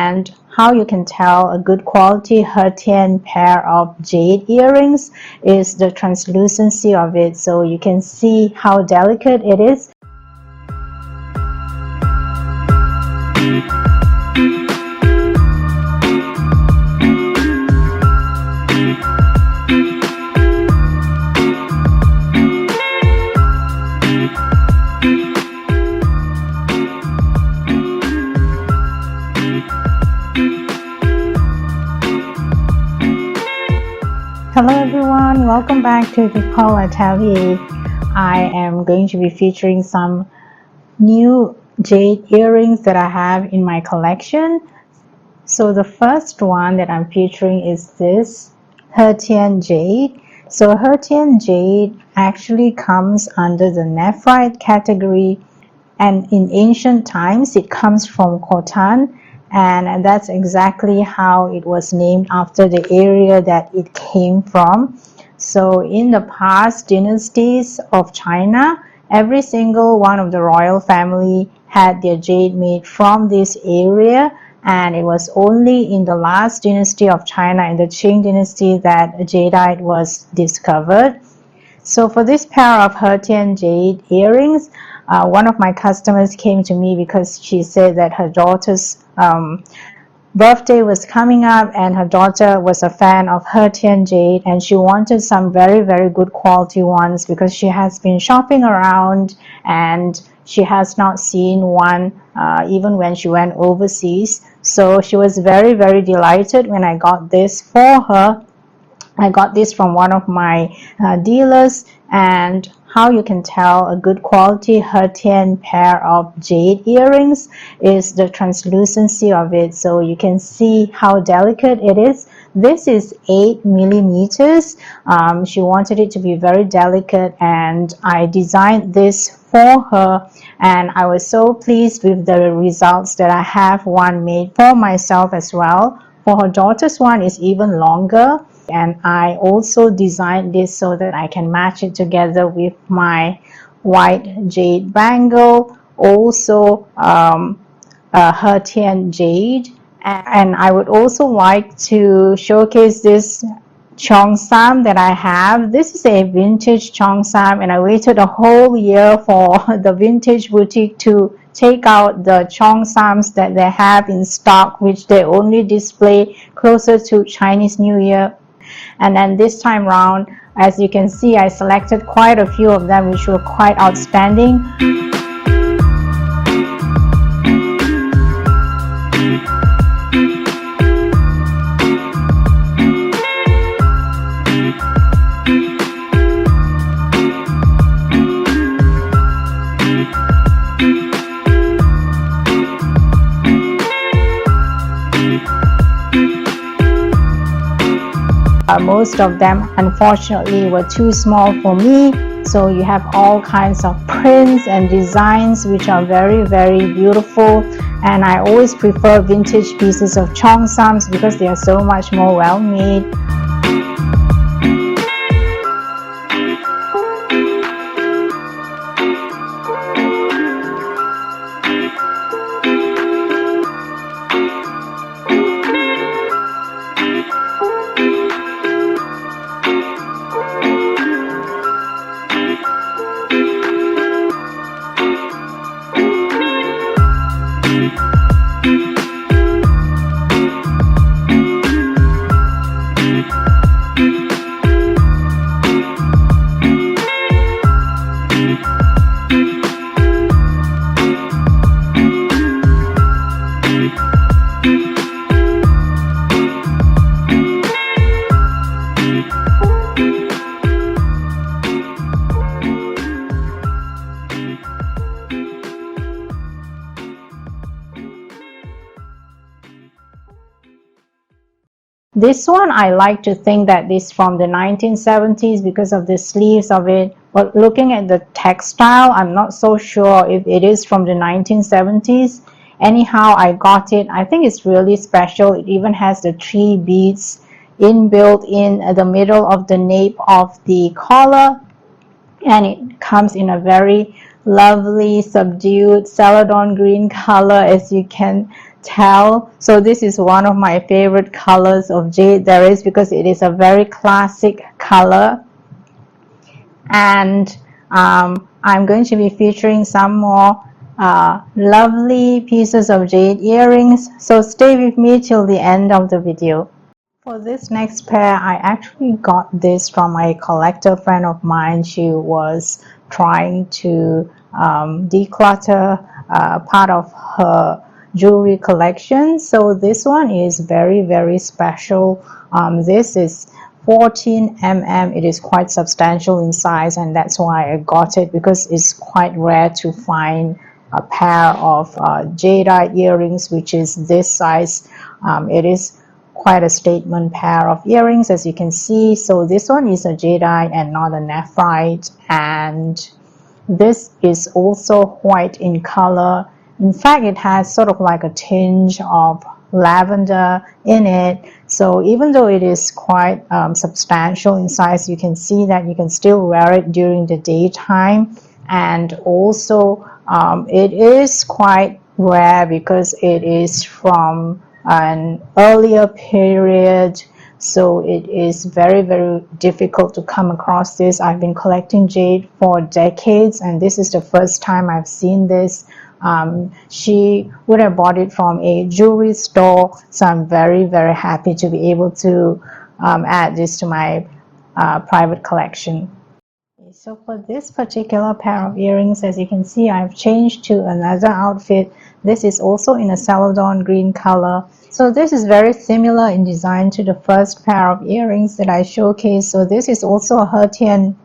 And how you can tell a good quality Hertian pair of jade earrings is the translucency of it, so you can see how delicate it is. Hello everyone, welcome back to the Atelier. I am going to be featuring some new jade earrings that I have in my collection. So the first one that I'm featuring is this Hertian jade. So Hertian jade actually comes under the nephrite category, and in ancient times it comes from Khotan, and that's exactly how it was named, after the area that it came from. So in the past dynasties of China, every single one of the royal family had their jade made from this area, and it was only in the last dynasty of China, in the Qing dynasty, that jadeite was discovered. So for this pair of Hertian jade earrings, one of my customers came to me because she said that her daughter's birthday was coming up, and her daughter was a fan of Hertian jade, and she wanted some very good quality ones because she has been shopping around and she has not seen one even when she went overseas. So she was very delighted when I got this for her. I got this from one of my dealers. And how you can tell a good quality Hertian pair of jade earrings is the translucency of it, so you can see how delicate it is. This is 8 millimeters. She wanted it to be very delicate, and I designed this for her, and I was so pleased with the results that I have one made for myself as well. For her daughter's one is even longer, and I also designed this so that I can match it together with my white jade bangle, also a Hertian jade. And I would also like to showcase this cheongsam that I have. This is a vintage cheongsam, and I waited a whole year for the vintage boutique to take out the cheongsams that they have in stock, which they only display closer to Chinese New Year. And then this time round, as you can see, I selected quite a few of them which were quite outstanding. Most of them unfortunately were too small for me, so you have all kinds of prints and designs which are very beautiful, and I always prefer vintage pieces of cheongsams because they are so much more well made. This one, I like to think that this is from the 1970s because of the sleeves of it, but looking at the textile, I'm not so sure if it is from the 1970s. Anyhow, I got it. I think it's really special. It even has the 3 beads inbuilt in the middle of the nape of the collar, and it comes in a very lovely subdued celadon green color, as you can tell. So this is one of my favorite colors of jade there is, because it is a very classic color. And I'm going to be featuring some more lovely pieces of jade earrings, so stay with me till the end of the video. For this next pair, I actually got this from a collector friend of mine. She was trying to declutter part of her jewelry collection. So this one is very special. This is 14 mm. It is quite substantial in size, and that's why I got it, because it's quite rare to find a pair of jadeite earrings which is this size. It is quite a statement pair of earrings, as you can see. So this one is a jadeite and not a nephrite, and this is also white in color. In fact, it has sort of like a tinge of lavender in it. So even though it is quite substantial in size, you can see that you can still wear it during the daytime. And also it is quite rare because it is from an earlier period, so it is very difficult to come across this. I've been collecting jade for decades, and this is the first time I've seen this. She would have bought it from a jewelry store, so I'm very happy to be able to add this to my private collection. So for this particular pair of earrings, as you can see, I've changed to another outfit. This is also in a celadon green color. So this is very similar in design to the first pair of earrings that I showcased. So this is also a Hertian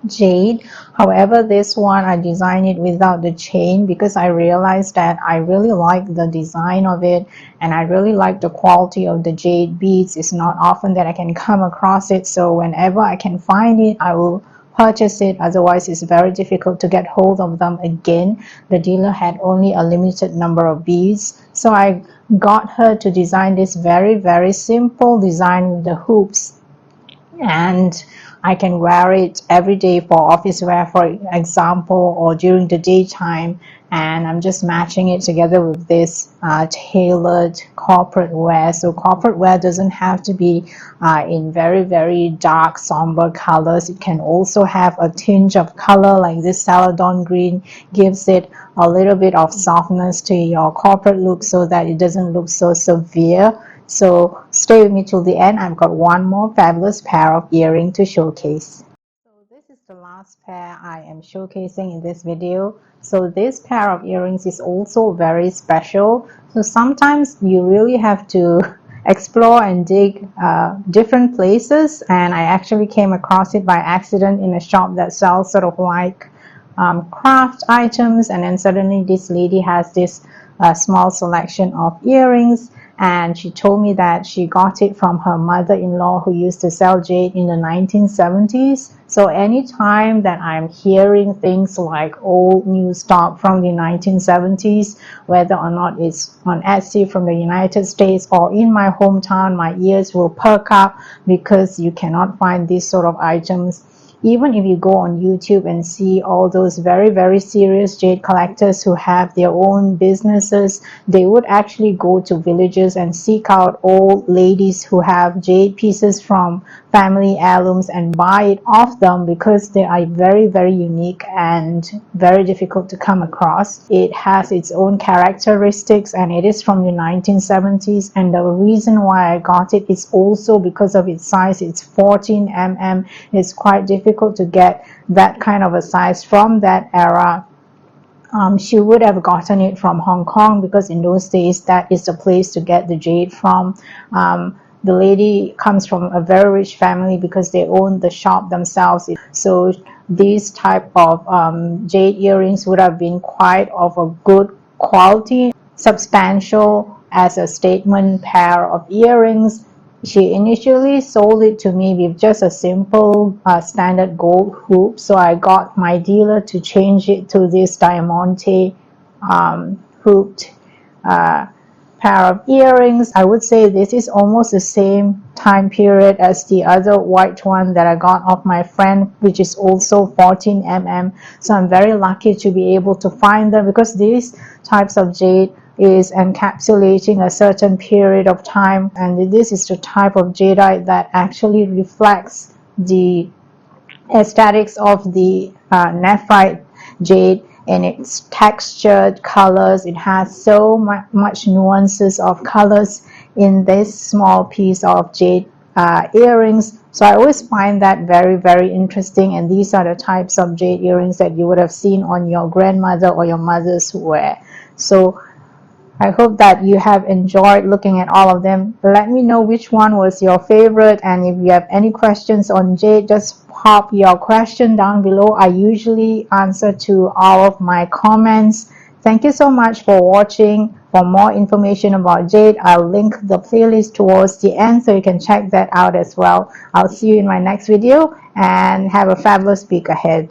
jade. However, this one I designed it without the chain, because I realized that I really like the design of it, and I really like the quality of the jade beads. It's not often that I can come across it, so whenever I can find it, I will purchase it. Otherwise, it's very difficult to get hold of them again. The dealer had only a limited number of beads, so I got her to design this very simple design with the hoops, and I can wear it every day for office wear, for example, or during the daytime. And I'm just matching it together with this tailored corporate wear. So corporate wear doesn't have to be in very dark somber colors. It can also have a tinge of color, like this celadon green gives it a little bit of softness to your corporate look, so that it doesn't look so severe. So stay with me till the end. I've got one more fabulous pair of earring to showcase. So this is the last pair I am showcasing in this video. So this pair of earrings is also very special. So sometimes you really have to explore and dig different places, and I actually came across it by accident in a shop that sells sort of like craft items, and then suddenly this lady has this small selection of earrings, and she told me that she got it from her mother-in-law, who used to sell jade in the 1970s. So anytime that I'm hearing things like old new stock from the 1970s, whether or not it's on Etsy from the United States or in my hometown, my ears will perk up, because you cannot find these sort of items. Even if you go on YouTube and see all those very serious jade collectors who have their own businesses, they would actually go to villages and seek out old ladies who have jade pieces from family heirlooms and buy it off them, because they are very unique and very difficult to come across. It has its own characteristics, and it is from the 1970s, and the reason why I got it is also because of its size. It's 14 mm. It's quite difficult to get that kind of a size from that era. She would have gotten it from Hong Kong, because in those days that is the place to get the jade from. The lady comes from a very rich family, because they own the shop themselves. So these type of jade earrings would have been quite of a good quality, substantial as a statement pair of earrings. She initially sold it to me with just a simple standard gold hoop, so I got my dealer to change it to this diamante hooped pair of earrings. I would say this is almost the same time period as the other white one that I got off my friend, which is also 14 mm. So I'm very lucky to be able to find them, because these types of jade is encapsulating a certain period of time, and this is the type of jadeite that actually reflects the aesthetics of the nephite jade and its textured colors. It has so much nuances of colors in this small piece of jade earrings. So I always find that very interesting, and these are the types of jade earrings that you would have seen on your grandmother or your mother's wear. So I hope that you have enjoyed looking at all of them. Let me know which one was your favorite, and if you have any questions on jade, just pop your question down below. I usually answer to all of my comments. Thank you so much for watching. For more information about jade, I'll link the playlist towards the end so you can check that out as well. I'll see you in my next video, and have a fabulous week ahead.